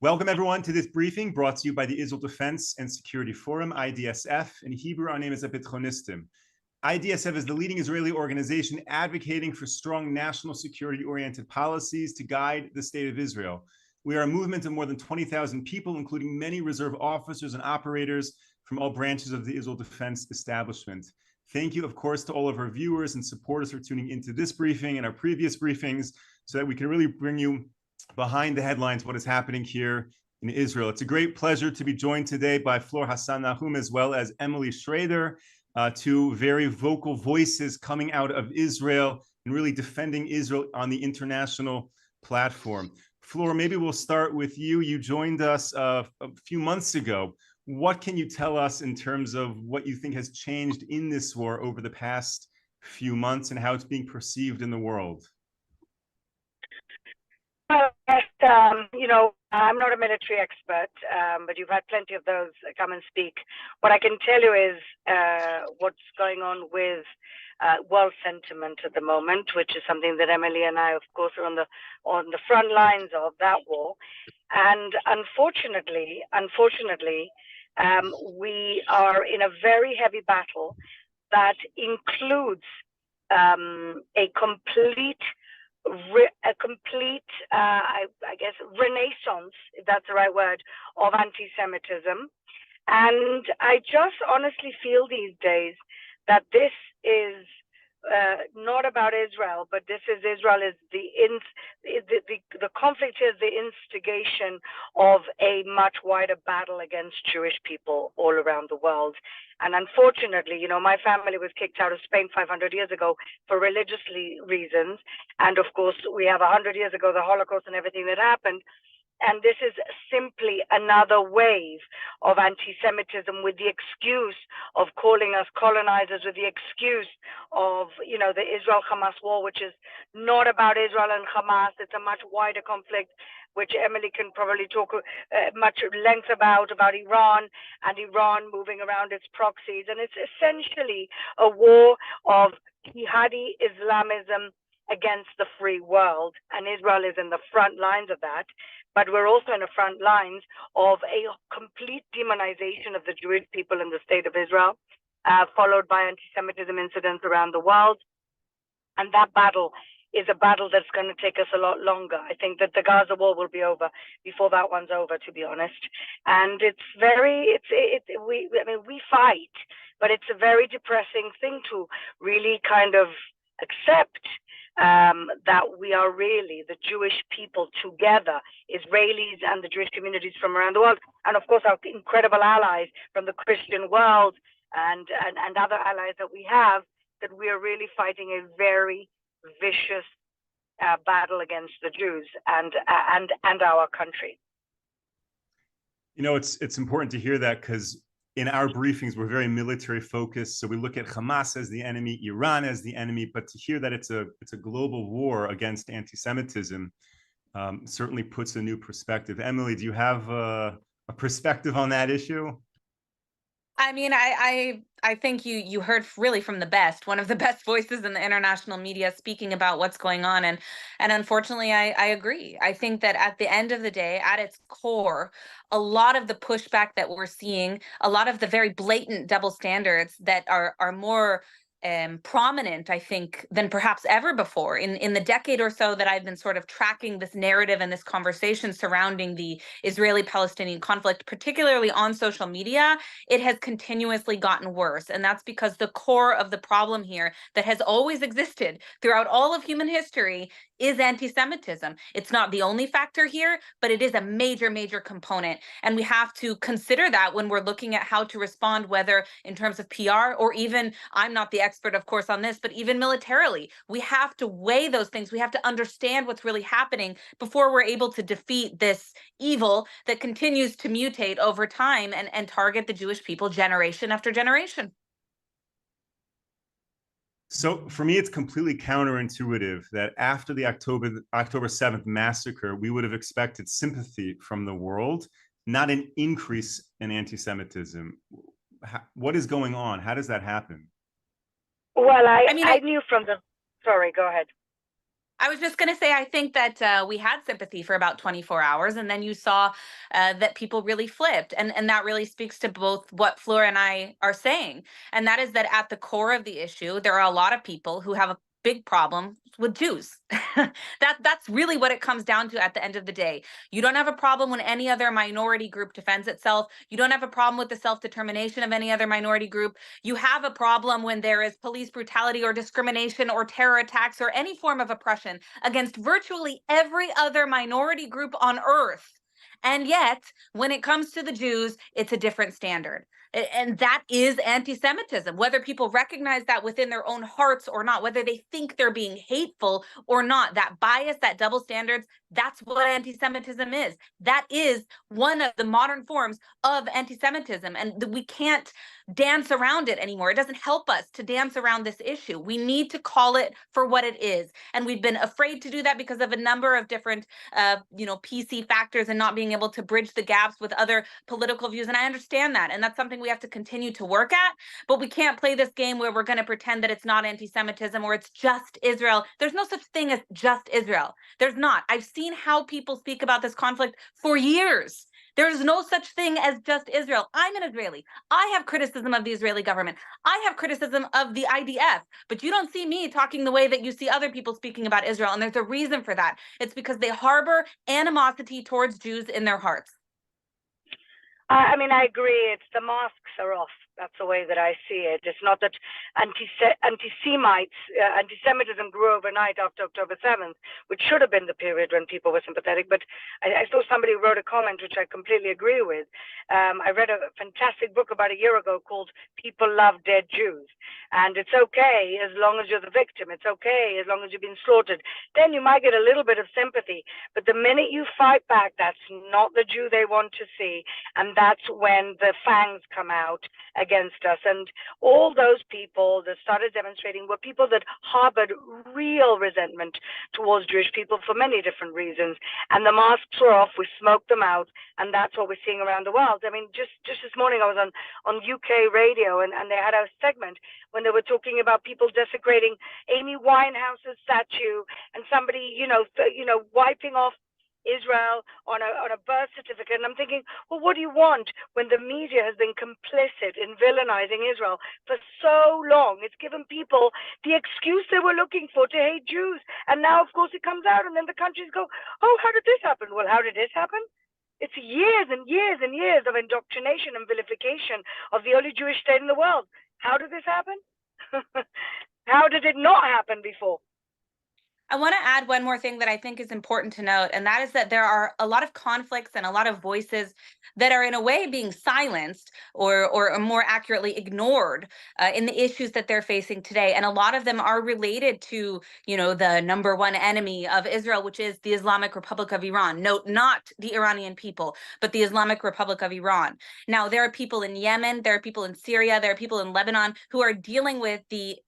Welcome, everyone, to this briefing brought to you by the Israel Defense and Security Forum, IDSF. In Hebrew, our name is Abitronistim. IDSF is the leading Israeli organization advocating for strong national security-oriented policies to guide the state of Israel. We are a movement of more than 20,000 people, including many reserve officers and operators from all branches of the Israel Defense establishment. Thank you, of course, to all of our viewers and supporters for tuning into this briefing and our previous briefings so that we can really bring you behind the headlines what is happening here in Israel. It's a great pleasure to be joined today by Flor Hassan Nahum as well as Emily Schrader, two very vocal voices coming out of Israel and really defending Israel on the international platform. Flor, maybe we'll start with you. You joined us a few months ago. What can you tell us in terms of what you think has changed in this war over the past few months and how it's being perceived in the world? I'm not a military expert, but you've had plenty of those come and speak. What I can tell you is what's going on with world sentiment at the moment, which is something that Emily and I, of course, are on the front lines of that war. And unfortunately, we are in a very heavy battle that includes a complete, I guess, renaissance, if that's the right word, of anti-Semitism. And I just honestly feel these days that this is not about Israel, but this is Israel is the conflict is the instigation of a much wider battle against Jewish people all around the world. And unfortunately, my family was kicked out of Spain 500 years ago for religious reasons. And of course, we have 100 years ago, the Holocaust and everything that happened. And this is simply another wave of anti-Semitism with the excuse of calling us colonizers, with the excuse of, the Israel-Hamas war, which is not about Israel and Hamas. It's a much wider conflict, which Emily can probably talk much length about Iran and Iran moving around its proxies. And it's essentially a war of jihadi Islamism against the free world. And Israel is in the front lines of that. But we're also in the front lines of a complete demonization of the Jewish people in the state of Israel, followed by anti-Semitism incidents around the world. And that battle is a battle that's going to take us a lot longer. I think that the Gaza war will be over before that one's over, to be honest. And we fight, but it's a very depressing thing to really kind of accept that we are really the Jewish people together, Israelis and the Jewish communities from around the world, and of course our incredible allies from the Christian world and other allies that we have, that we are really fighting a very vicious battle against the Jews and our country. It's important to hear that because in our briefings, we're very military focused. So we look at Hamas as the enemy, Iran as the enemy, but to hear that it's a global war against anti-Semitism certainly puts a new perspective. Emily, do you have a perspective on that issue? I mean, I think you heard really from the best, one of the best voices in the international media speaking about what's going on. And unfortunately, I agree. I think that at the end of the day, at its core, a lot of the pushback that we're seeing, a lot of the very blatant double standards that are more prominent, I think, than perhaps ever before in the decade or so that I've been sort of tracking this narrative and this conversation surrounding the Israeli-Palestinian conflict, particularly on social media. It has continuously gotten worse. And that's because the core of the problem here that has always existed throughout all of human history is anti-Semitism. It's not the only factor here, but it is a major, major component. And we have to consider that when we're looking at how to respond, whether in terms of PR or even, I'm not the expert, of course, on this, but even militarily. We have to weigh those things. We have to understand what's really happening before we're able to defeat this evil that continues to mutate over time and target the Jewish people generation after generation. So for me, it's completely counterintuitive that after the October 7th massacre, we would have expected sympathy from the world, not an increase in anti-Semitism. What is going on? How does that happen? Well, I knew from the... Sorry, go ahead. I was just going to say, I think that we had sympathy for about 24 hours, and then you saw that people really flipped. And that really speaks to both what Flora and I are saying. And that is that at the core of the issue, there are a lot of people who have a big problem with Jews. That's really what it comes down to at the end of the day. You don't have a problem when any other minority group defends itself. You don't have a problem with the self-determination of any other minority group. You have a problem when there is police brutality or discrimination or terror attacks or any form of oppression against virtually every other minority group on earth. And yet, when it comes to the Jews, it's a different standard. And that is anti-Semitism, whether people recognize that within their own hearts or not, whether they think they're being hateful or not. That bias, that double standards, that's what anti-Semitism is. That is one of the modern forms of anti-Semitism. And we can't dance around it anymore. It doesn't help us to dance around this issue. We need to call it for what it is. And we've been afraid to do that because of a number of different PC factors and not being able to bridge the gaps with other political views. And I understand that. And that's something we have to continue to work at. But we can't play this game where we're going to pretend that it's not anti-Semitism or it's just Israel. There's no such thing as just Israel. There's not. I've seen how people speak about this conflict for years. There's no such thing as just Israel. I'm an Israeli. I have criticism of the Israeli government. I have criticism of the IDF, but you don't see me talking the way that you see other people speaking about Israel. And there's a reason for that. It's because they harbor animosity towards Jews in their hearts. I mean, I agree. It's the masks are off. That's the way that I see it. It's not that anti-Semites, anti-Semitism grew overnight after October 7th, which should have been the period when people were sympathetic. But I saw somebody wrote a comment, which I completely agree with. I read a fantastic book about a year ago called People Love Dead Jews. And it's okay as long as you're the victim. It's okay as long as you've been slaughtered. Then you might get a little bit of sympathy. But the minute you fight back, that's not the Jew they want to see. And that's when the fangs come out against us. And all those people that started demonstrating were people that harbored real resentment towards Jewish people for many different reasons. And the masks were off, we smoked them out, and that's what we're seeing around the world. I mean, just this morning I was on UK radio, and they had a segment when they were talking about people desecrating Amy Winehouse's statue and somebody, wiping off Israel on a birth certificate. And I'm thinking, well, what do you want when the media has been complicit in villainizing Israel for so long? It's given people the excuse they were looking for to hate Jews. And now, of course, it comes out, and then the countries go, oh, how did this happen? Well, how did this happen? It's years and years and years of indoctrination and vilification of the only Jewish state in the world. How did this happen? How did it not happen before? I want to add one more thing that I think is important to note, and that is that there are a lot of conflicts and a lot of voices that are in a way being silenced or more accurately ignored in the issues that they're facing today. And a lot of them are related to, the number one enemy of Israel, which is the Islamic Republic of Iran. Note, not the Iranian people, but the Islamic Republic of Iran. Now, there are people in Yemen, there are people in Syria, there are people in Lebanon who are dealing with the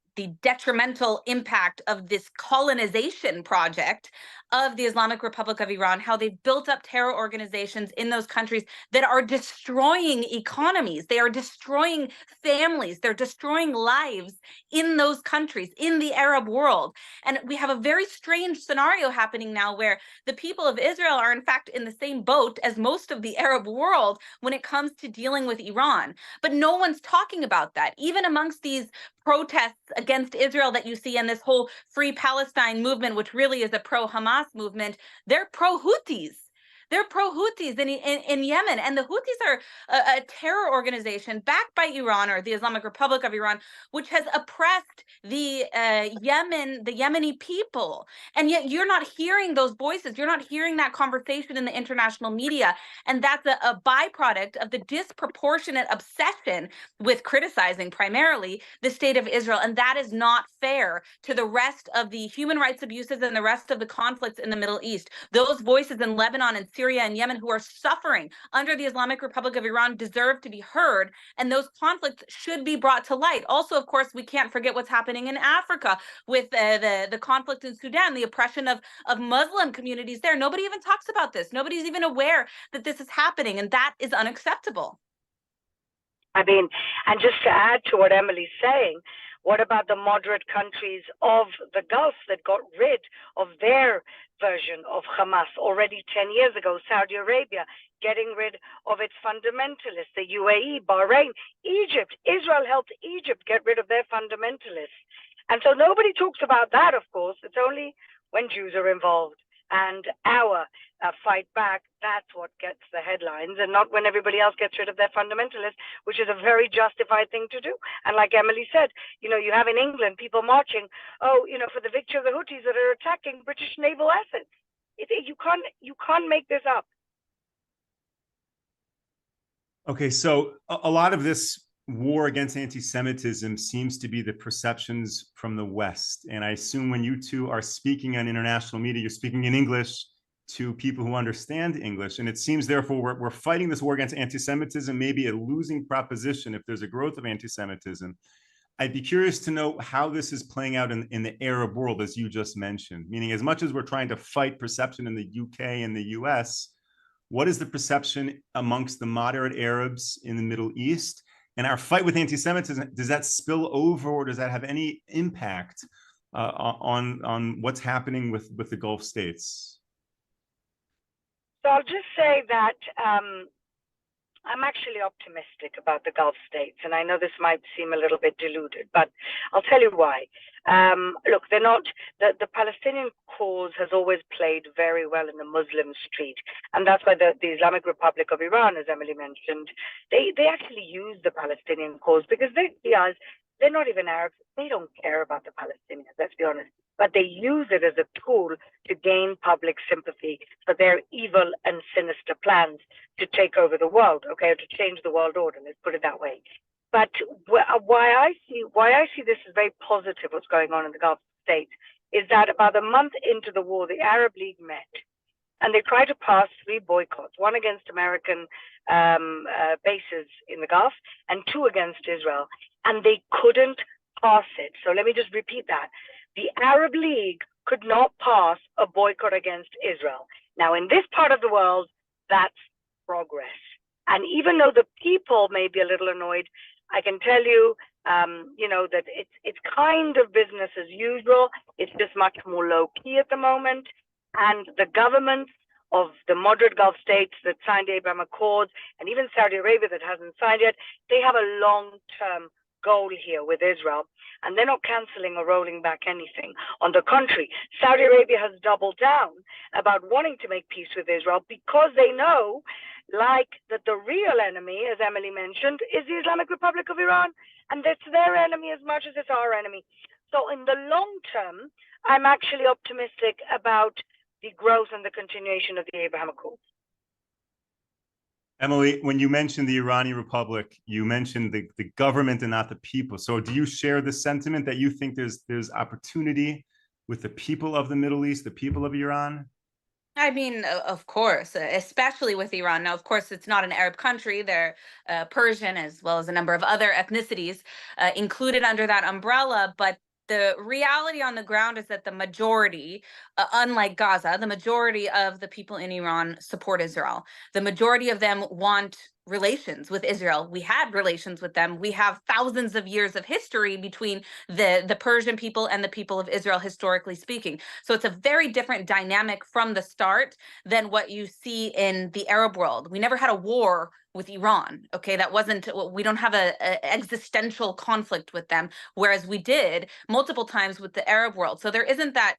detrimental impact of this colonization project of the Islamic Republic of Iran, how they've built up terror organizations in those countries that are destroying economies. They are destroying families. They're destroying lives in those countries, in the Arab world. And we have a very strange scenario happening now where the people of Israel are in fact in the same boat as most of the Arab world when it comes to dealing with Iran. But no one's talking about that. Even amongst these protests against Israel that you see in this whole Free Palestine movement, which really is a pro-Hamas movement, they're pro-Houthis. They're pro-Houthis in Yemen. And the Houthis are a terror organization backed by Iran, or the Islamic Republic of Iran, which has oppressed the Yemeni people. And yet you're not hearing those voices. You're not hearing that conversation in the international media. And that's a byproduct of the disproportionate obsession with criticizing primarily the state of Israel. And that is not fair to the rest of the human rights abuses and the rest of the conflicts in the Middle East. Those voices in Lebanon and Syria and Yemen who are suffering under the Islamic Republic of Iran deserve to be heard, and those conflicts should be brought to light. Also, of course, we can't forget what's happening in Africa with the conflict in Sudan, the oppression of Muslim communities there. Nobody even talks about this. Nobody's even aware that this is happening, and that is unacceptable. I mean, and just to add to what Emily's saying, What about the moderate countries of the Gulf that got rid of their version of Hamas already 10 years ago? Saudi Arabia getting rid of its fundamentalists, the UAE, Bahrain, Egypt. Israel helped Egypt get rid of their fundamentalists. And so nobody talks about that, of course. It's only when Jews are involved. And our fight back, that's what gets the headlines, and not when everybody else gets rid of their fundamentalists, which is a very justified thing to do. And like Emily said, you have in England people marching, for the victory of the Houthis that are attacking British naval assets. You can't make this up. Okay, so a lot of this war against anti-Semitism seems to be the perceptions from the West. And I assume when you two are speaking on international media, you're speaking in English to people who understand English. And it seems, therefore, we're fighting this war against anti-Semitism, maybe a losing proposition if there's a growth of anti-Semitism. I'd be curious to know how this is playing out in the Arab world, as you just mentioned, meaning as much as we're trying to fight perception in the UK and the US, what is the perception amongst the moderate Arabs in the Middle East? And our fight with anti-Semitism, does that spill over, or does that have any impact on what's happening with the Gulf states? So I'll just say that I'm actually optimistic about the Gulf states, and I know this might seem a little bit deluded, but I'll tell you why. Look, they're not, the Palestinian cause has always played very well in the Muslim street, and that's why the Islamic Republic of Iran, as Emily mentioned, they actually use the Palestinian cause because they're not even Arabs. They don't care about the Palestinians, let's be honest, but they use it as a tool to gain public sympathy for their evil and sinister plans to take over the world, okay, or to change the world order, let's put it that way. But why I see this as very positive, what's going on in the Gulf states, is that about a month into the war, the Arab League met, and they tried to pass 3 boycotts, one against American bases in the Gulf, and 2 against Israel, and they couldn't pass it. So let me just repeat that. The Arab League could not pass a boycott against Israel. Now, in this part of the world, that's progress. And even though the people may be a little annoyed, I can tell you, that it's kind of business as usual. It's just much more low key at the moment. And the governments of the moderate Gulf states that signed the Abraham Accords, and even Saudi Arabia that hasn't signed yet, they have a long-term goal here with Israel, and they're not canceling or rolling back anything. On the contrary, Saudi Arabia has doubled down about wanting to make peace with Israel because they know, that the real enemy, as Emily mentioned, is the Islamic Republic of Iran, and that's their enemy as much as it's our enemy. So in the long term, I'm actually optimistic about the growth and the continuation of the Abraham Accords. Emily, when you mentioned the Iranian Republic, you mentioned the government and not the people. So do you share the sentiment that you think there's opportunity with the people of the Middle East, the people of Iran? I mean, of course, especially with Iran. Now, of course, it's not an Arab country. They're Persian, as well as a number of other ethnicities included under that umbrella. But the reality on the ground is that the majority, unlike Gaza, the majority of the people in Iran support Israel. The majority of them want relations with Israel. We had relations with them. We have thousands of years of history between the Persian people and the people of Israel, historically speaking. So it's a very different dynamic from the start than what you see in the Arab world. We never had a war with Iran. Okay, that wasn't, we don't have a existential conflict with them, whereas we did multiple times with the Arab world. So there isn't that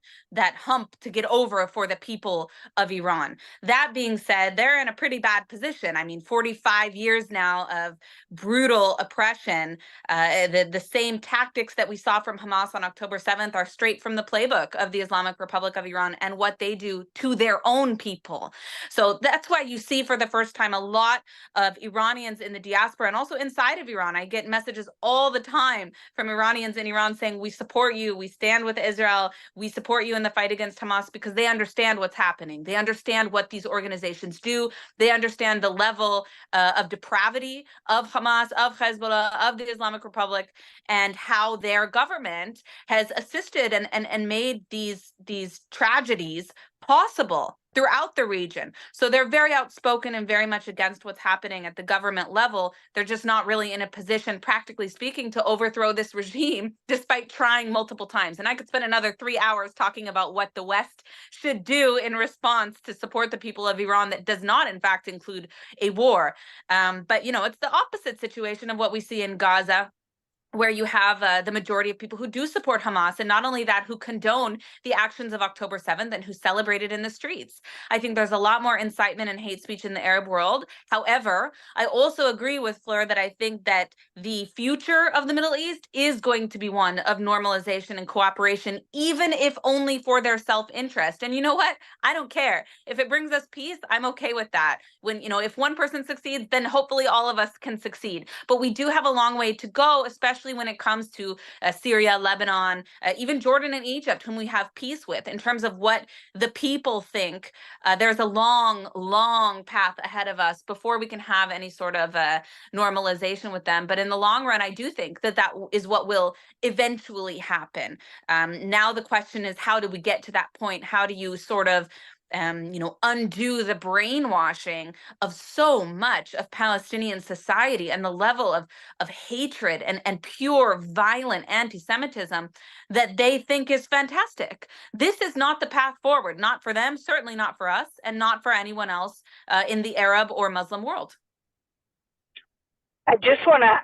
hump to get over for the people of Iran. That being said, they're in a pretty bad position. I mean, 45 years now of brutal oppression. The same tactics that we saw from Hamas on October 7th are straight from the playbook of the Islamic Republic of Iran and what they do to their own people. So that's why you see for the first time a lot of Iranians in the diaspora and also inside of Iran. I get messages all the time from Iranians in Iran saying, we support you, we stand with Israel, we support you in the fight against Hamas, because they understand what's happening. They understand what these organizations do. They understand the level of depravity of Hamas, of Hezbollah, of the Islamic Republic, and how their government has assisted and made these tragedies possible throughout the region. So they're very outspoken and very much against what's happening at the government level. They're just not really in a position, practically speaking, to overthrow this regime, despite trying multiple times. And I could spend another 3 hours talking about what the West should do in response to support the people of Iran that does not, in fact, include a war. But, it's the opposite situation of what we see in Gaza, where you have the majority of people who do support Hamas, and not only that, who condone the actions of October 7th and who celebrate it in the streets. I think there's a lot more incitement and hate speech in the Arab world. However, I also agree with Fleur that I think that the future of the Middle East is going to be one of normalization and cooperation, even if only for their self-interest. And you know what? I don't care. If it brings us peace, I'm okay with that. When, if one person succeeds, then hopefully all of us can succeed. But we do have a long way to go, especially when it comes to Syria, Lebanon, even Jordan and Egypt, whom we have peace with. In terms of what the people think, there's a long, long path ahead of us before we can have any sort of normalization with them. But in the long run, I do think that that is what will eventually happen. Now the question is, how do we get to that point? How do you sort of undo the brainwashing of so much of Palestinian society and the level of hatred and pure violent anti-Semitism that they think is fantastic? This is not the path forward, not for them, certainly not for us, and not for anyone else in the Arab or Muslim world. I just want to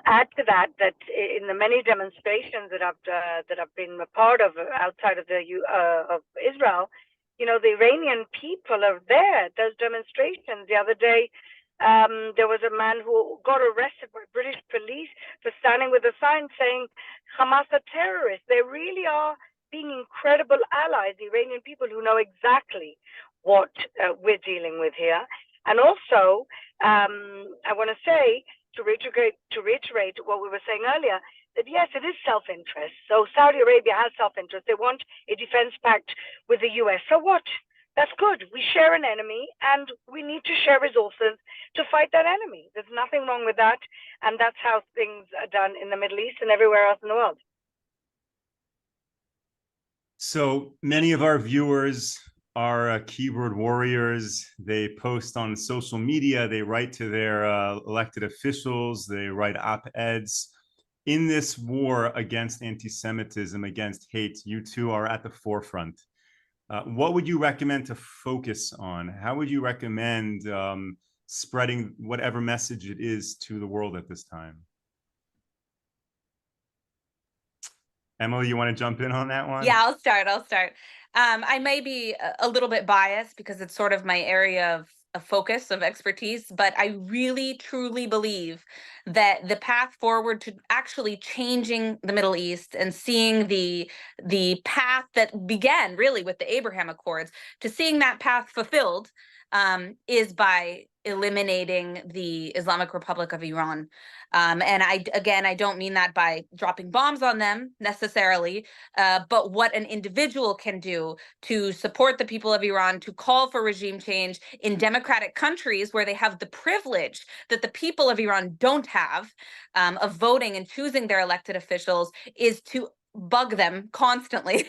add to that in the many demonstrations that I've been a part of outside of of Israel, the Iranian people are there at those demonstrations. The other day, there was a man who got arrested by British police for standing with a sign saying Hamas are terrorists. They really are being incredible allies, the Iranian people, who know exactly what we're dealing with here. And also, I want to say, to reiterate what we were saying earlier, that yes, it is self-interest. So Saudi Arabia has self-interest. They want a defense pact with the US. So what? That's good. We share an enemy, and we need to share resources to fight that enemy. There's nothing wrong with that. And that's how things are done in the Middle East and everywhere else in the world. So many of our viewers are keyboard warriors. They post on social media. They write to their elected officials. They write op-eds. In this war against anti-Semitism, against hate, you two are at the forefront. What would you recommend to focus on? How would you recommend spreading whatever message it is to the world at this time? Emily, you want to jump in on that one? Yeah, I'll start. I may be a little bit biased because it's sort of my area of focus, of expertise, but I really truly believe that the path forward to actually changing the Middle East and seeing the path that began really with the Abraham Accords, to seeing that path fulfilled, is by eliminating the Islamic Republic of Iran. And I don't mean that by dropping bombs on them necessarily, but what an individual can do to support the people of Iran, to call for regime change in democratic countries where they have the privilege that the people of Iran don't have, of voting and choosing their elected officials, is to bug them constantly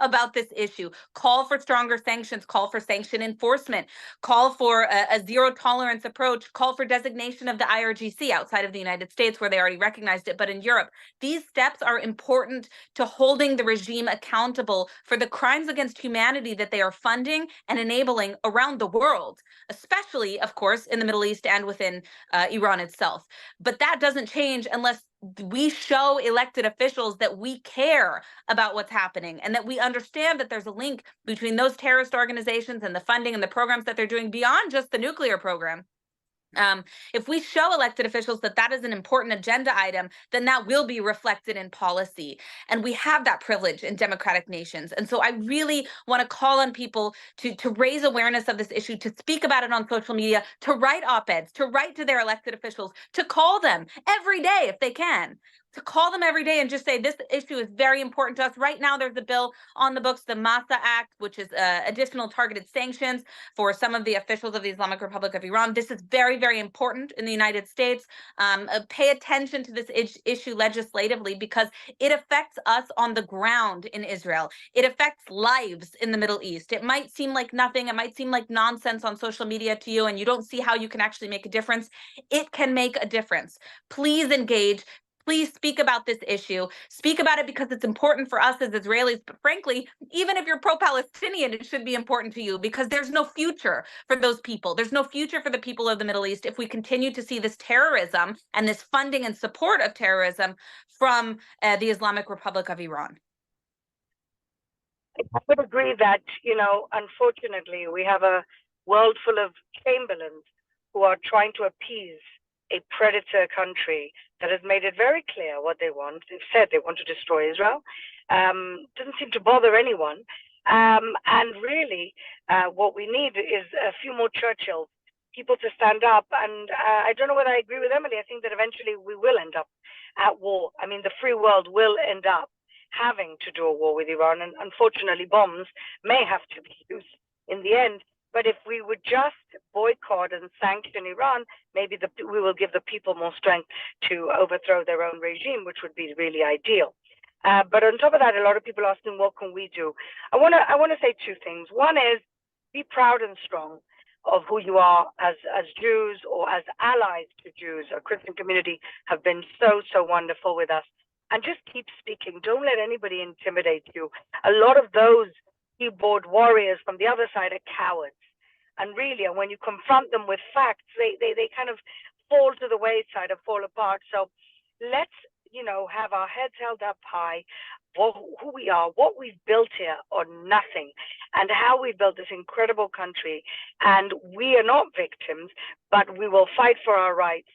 about this issue. Call for stronger sanctions, call for sanction enforcement, call for a zero tolerance approach, call for designation of the IRGC outside of the United States where they already recognized it, but in Europe. These steps are important to holding the regime accountable for the crimes against humanity that they are funding and enabling around the world, especially, of course, in the Middle East and within Iran itself. But that doesn't change unless we show elected officials that we care about what's happening and that we understand that there's a link between those terrorist organizations and the funding and the programs that they're doing beyond just the nuclear program. If we show elected officials that that is an important agenda item, then that will be reflected in policy. And we have that privilege in democratic nations. And so I really want to call on people to raise awareness of this issue, to speak about it on social media, to write op-eds, to write to their elected officials, to call them every day if they can, to call them every day and just say, this issue is very important to us. Right now, there's a bill on the books, the Masa Act, which is additional targeted sanctions for some of the officials of the Islamic Republic of Iran. This is very, very important in the United States. Pay attention to this issue legislatively, because it affects us on the ground in Israel. It affects lives in the Middle East. It might seem like nothing. It might seem like nonsense on social media to you, and you don't see how you can actually make a difference. It can make a difference. Please engage. Please speak about this issue. Speak about it because it's important for us as Israelis. But frankly, even if you're pro-Palestinian, it should be important to you, because there's no future for those people. There's no future for the people of the Middle East if we continue to see this terrorism and this funding and support of terrorism from the Islamic Republic of Iran. I would agree that, unfortunately, we have a world full of Chamberlains who are trying to appease a predator country that has made it very clear what they want. They've said they want to destroy Israel. Doesn't seem to bother anyone. And really, what we need is a few more Churchills, people to stand up. And I don't know whether I agree with Emily. I think that eventually we will end up at war. I mean, the free world will end up having to do a war with Iran. And unfortunately, bombs may have to be used in the end. But if we would just boycott and sanction Iran, maybe we will give the people more strength to overthrow their own regime, which would be really ideal. But on top of that, a lot of people are asking, what can we do? I want to say two things. One is, be proud and strong of who you are as Jews or as allies to Jews. Our Christian community have been so wonderful with us. And just keep speaking. Don't let anybody intimidate you. A lot of those keyboard warriors from the other side are cowards. And really, when you confront them with facts, they kind of fall to the wayside and fall apart. So let's, have our heads held up high, who we are, what we've built here on nothing, and how we built this incredible country. And we are not victims, but we will fight for our rights.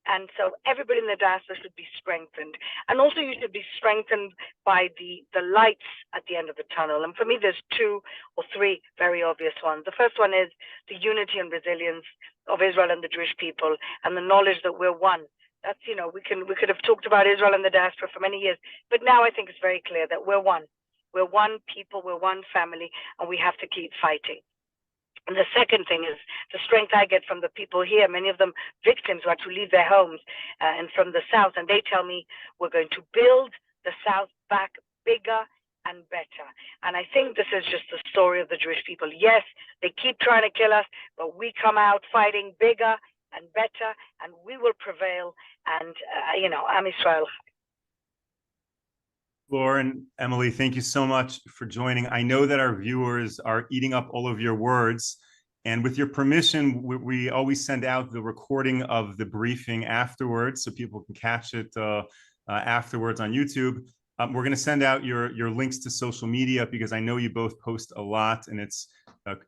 And so everybody in the diaspora should be strengthened. And also you should be strengthened by the lights at the end of the tunnel. And for me, there's two or three very obvious ones. The first one is the unity and resilience of Israel and the Jewish people, and the knowledge that we're one. That's, we could have talked about Israel and the diaspora for many years, but now I think it's very clear that we're one. We're one people, we're one family, and we have to keep fighting. And the second thing is the strength I get from the people here, many of them victims who had to leave their homes and from the South. And they tell me, we're going to build the South back bigger and better. And I think this is just the story of the Jewish people. Yes, they keep trying to kill us, but we come out fighting bigger and better, and we will prevail. And, Am Israel. Lauren, Emily, thank you so much for joining. I know that our viewers are eating up all of your words, and with your permission, we always send out the recording of the briefing afterwards so people can catch it afterwards on YouTube. We're going to send out your links to social media, because I know you both post a lot, and it's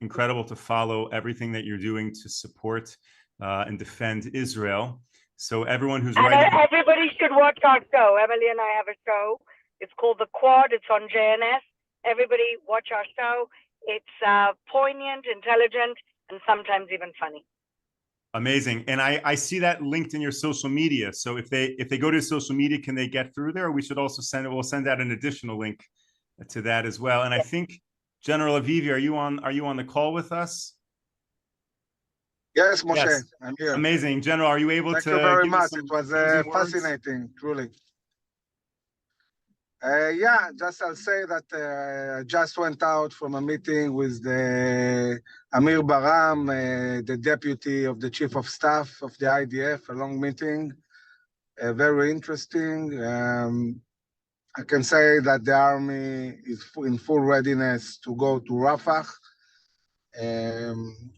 incredible to follow everything that you're doing to support and defend Israel. So everyone who's writing... Everybody should watch our show. Emily and I have a show. It's called The Quad. It's on JNS. Everybody watch our show. It's poignant, intelligent, and sometimes even funny. Amazing. And I see that linked in your social media. So if they go to social media, can they get through there? Or we should also we'll send out an additional link to that as well. And I think, General Avivi, are you on the call with us? Yes, Moshe, yes. I'm here. Amazing. General, are you able to... Thank you very much. It was fascinating, truly. I'll say that I just went out from a meeting with the Amir Baram, the deputy of the chief of staff of the IDF, a long meeting, very interesting. I can say that the army is in full readiness to go to Rafah.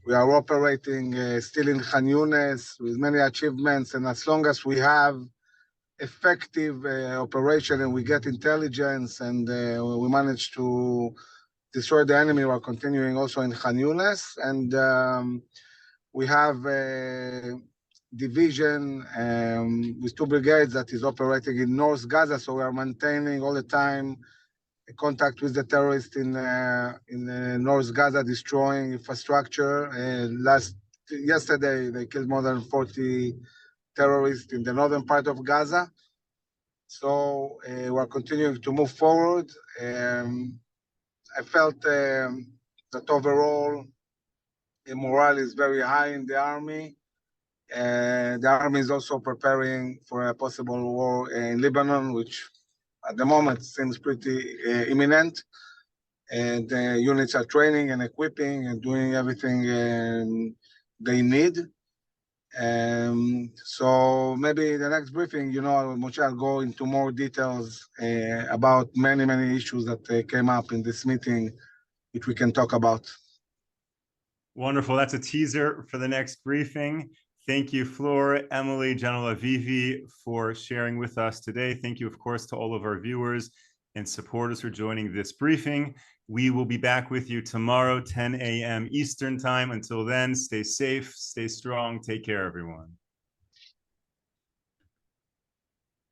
We are operating still in Khan Yunis with many achievements, and as long as we have effective operation and we get intelligence and we manage to destroy the enemy, we are continuing also in Khan Yunis. And we have a division with 2 brigades that is operating in North Gaza, so we are maintaining all the time contact with the terrorists in North Gaza, destroying infrastructure. Yesterday, they killed more than 40 terrorists in the northern part of Gaza. So we're continuing to move forward. I felt that overall the morale is very high in the army. The army is also preparing for a possible war in Lebanon, which at the moment seems pretty imminent. And the units are training and equipping and doing everything they need. So maybe the next briefing, Moshe, I'll go into more details about many issues that came up in this meeting, which we can talk about. Wonderful. That's a teaser for the next briefing. Thank you, Flor, Emily, General Avivi, for sharing with us today. Thank you, of course, to all of our viewers and supporters for joining this briefing. We will be back with you tomorrow, 10 a.m. Eastern Time. Until then, stay safe, stay strong. Take care, everyone.